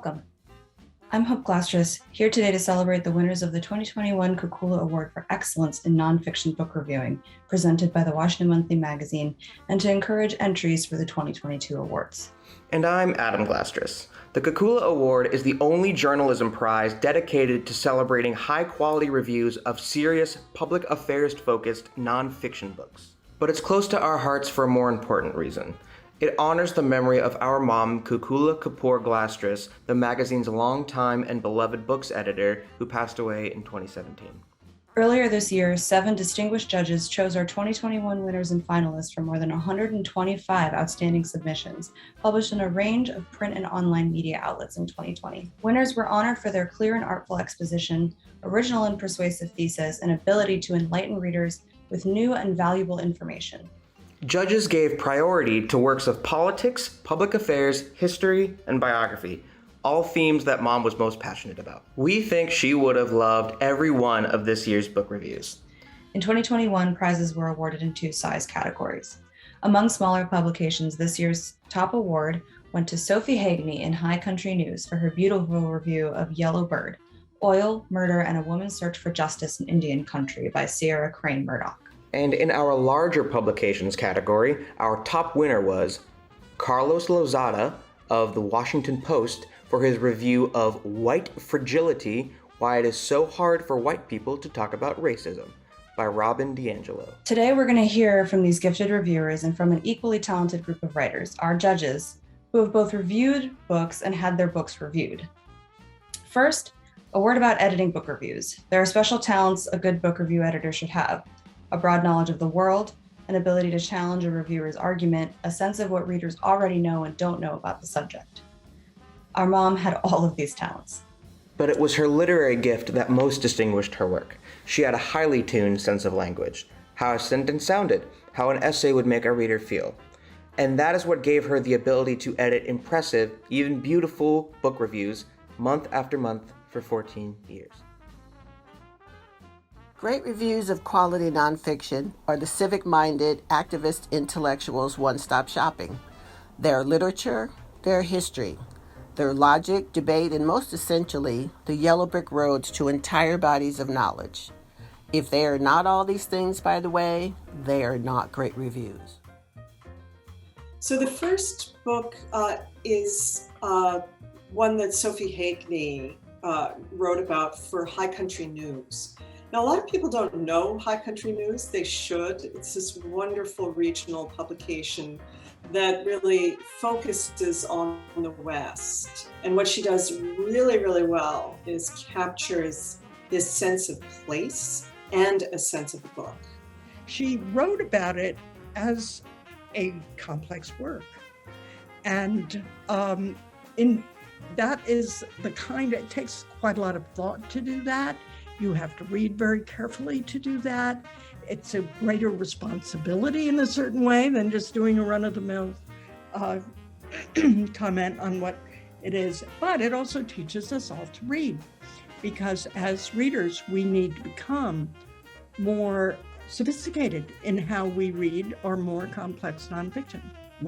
Welcome. I'm Hope Glastris, here today to celebrate the winners of the 2021 Kukula Award for Excellence in Nonfiction Book Reviewing, presented by the Washington Monthly Magazine, and to encourage entries for the 2022 awards. And I'm Adam Glastris. The Kukula Award is the only journalism prize dedicated to celebrating high-quality reviews of serious, public affairs-focused nonfiction books. But it's close to our hearts for a more important reason. It honors the memory of our mom, Kukula Kapoor Glastris, the magazine's longtime and beloved books editor, who passed away in 2017. Earlier this year, 7 distinguished judges chose our 2021 winners and finalists from more than 125 outstanding submissions, published in a range of print and online media outlets in 2020. Winners were honored for their clear and artful exposition, original and persuasive thesis, and ability to enlighten readers with new and valuable information. Judges gave priority to works of politics, public affairs, history, and biography, all themes that Mom was most passionate about. We think she would have loved every one of this year's book reviews. In 2021, prizes were awarded in 2 size categories. Among smaller publications, this year's top award went to Sophie Hagney in High Country News for her beautiful review of Yellow Bird, Oil, Murder, and a Woman's Search for Justice in Indian Country by Sierra Crane Murdoch. And in our larger publications category, our top winner was Carlos Lozada of the Washington Post for his review of White Fragility, Why It Is So Hard for White People to Talk About Racism by Robin DiAngelo. Today, we're going to hear from these gifted reviewers and from an equally talented group of writers, our judges, who have both reviewed books and had their books reviewed. First, a word about editing book reviews. There are special talents a good book review editor should have: a broad knowledge of the world, an ability to challenge a reviewer's argument, a sense of what readers already know and don't know about the subject. Our mom had all of these talents. But it was her literary gift that most distinguished her work. She had a highly tuned sense of language, how a sentence sounded, how an essay would make a reader feel. And that is what gave her the ability to edit impressive, even beautiful book reviews month after month for 14 years. Great reviews of quality nonfiction are the civic-minded activist intellectuals' one-stop shopping. Their literature, their history, their logic, debate, and most essentially, the yellow brick roads to entire bodies of knowledge. If they are not all these things, by the way, they are not great reviews. So the first book is one that Sophie Hagney wrote about for High Country News. Now, a lot of people don't know High Country News. They should. It's this wonderful regional publication that really focuses on the West. And what she does really, really well is captures this sense of place and a sense of the book. She wrote about it as a complex work. And that is the kind, it takes quite a lot of thought to do that. You have to read very carefully to do that. It's a greater responsibility in a certain way than just doing a run-of-the-mill comment on what it is. But it also teaches us all to read, because as readers, we need to become more sophisticated in how we read our more complex nonfiction.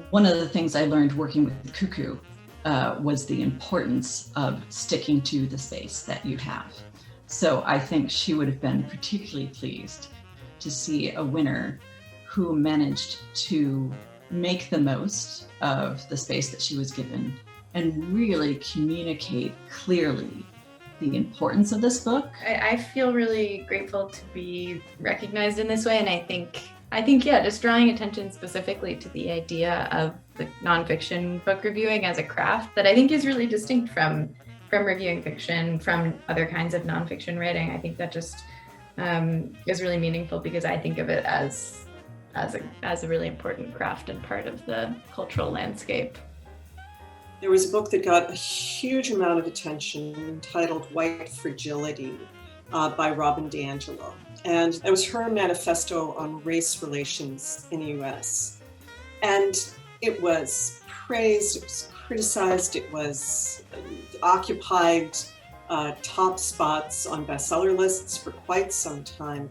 One of the things I learned working with Cuckoo was the importance of sticking to the space that you have. So I think she would have been particularly pleased to see a winner who managed to make the most of the space that she was given and really communicate clearly the importance of this book. I feel really grateful to be recognized in this way, and I think, yeah, just drawing attention specifically to the idea of the nonfiction book reviewing as a craft that I think is really distinct from reviewing fiction, from other kinds of nonfiction writing. I think that just is really meaningful, because I think of it as a really important craft and part of the cultural landscape. There was a book that got a huge amount of attention entitled White Fragility by Robin DiAngelo. And it was her manifesto on race relations in the US. And it was praised, it was criticized, it was occupied top spots on bestseller lists for quite some time.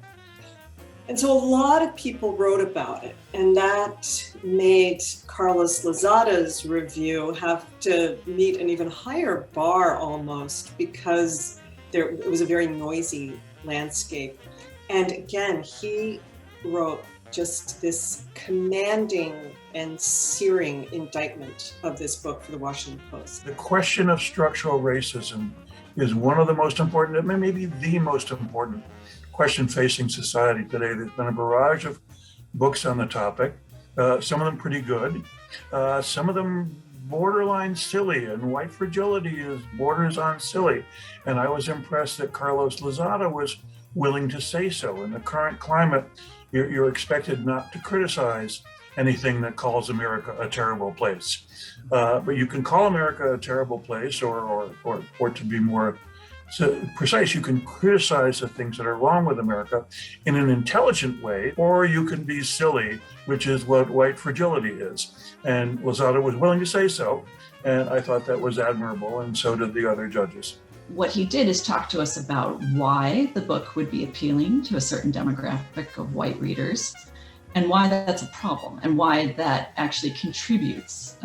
And so a lot of people wrote about it, and that made Carlos Lozada's review have to meet an even higher bar almost, because it was a very noisy landscape. And again, he wrote just this commanding and searing indictment of this book for the Washington Post. The question of structural racism is one of the most important, maybe the most important question facing society today. There's been a barrage of books on the topic, some of them pretty good, some of them borderline silly, and White Fragility borders on silly. And I was impressed that Carlos Lozada was willing to say so. In the current climate, you're expected not to criticize anything that calls America a terrible place. But you can call America a terrible place, or to be more precise, you can criticize the things that are wrong with America in an intelligent way, or you can be silly, which is what White Fragility is. And Lozada was willing to say so, and I thought that was admirable, and so did the other judges. What he did is talk to us about why the book would be appealing to a certain demographic of white readers, and why that's a problem, and why that actually contributes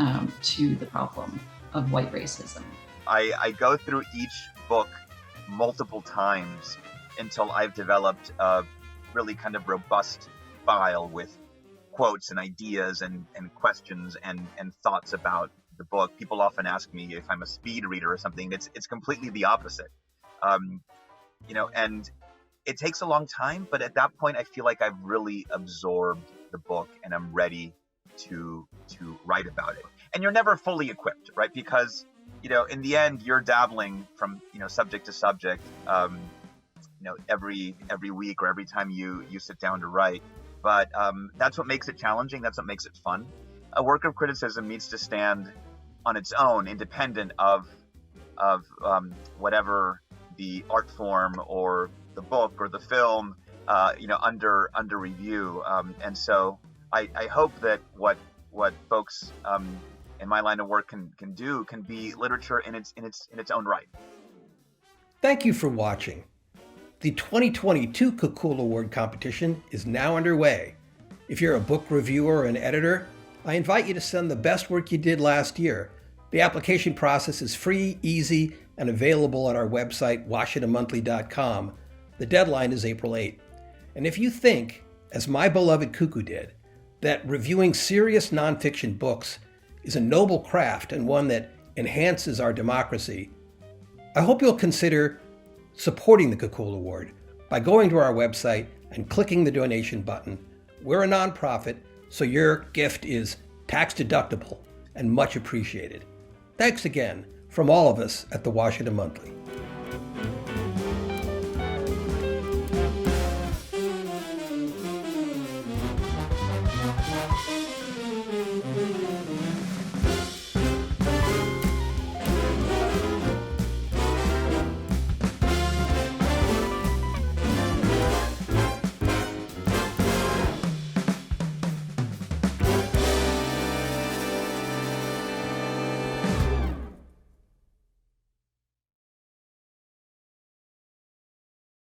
to the problem of white racism. I go through each book multiple times until I've developed a really kind of robust file with quotes and ideas and questions and thoughts about the book. People often ask me if I'm a speed reader or something. It's completely the opposite. And it takes a long time, but at that point I feel like I've really absorbed the book and I'm ready to write about it. And you're never fully equipped, right? Because in the end, you're dabbling from subject to subject, every week or every time you sit down to write. But that's what makes it challenging. That's what makes it fun. A work of criticism needs to stand on its own, independent of whatever the art form or the book or the film, under review. And so I hope that what folks in my line of work can do can be literature in its own right. Thank you for watching. The 2022 Kakula Award competition is now underway. If you're a book reviewer or an editor, I invite you to send the best work you did last year. The application process is free, easy, and available on our website, WashingtonMonthly.com. The deadline is April 8th. And if you think, as my beloved Cuckoo did, that reviewing serious nonfiction books is a noble craft and one that enhances our democracy, I hope you'll consider supporting the Kakula Award by going to our website and clicking the donation button. We're a nonprofit, so your gift is tax deductible and much appreciated. Thanks again from all of us at the Washington Monthly.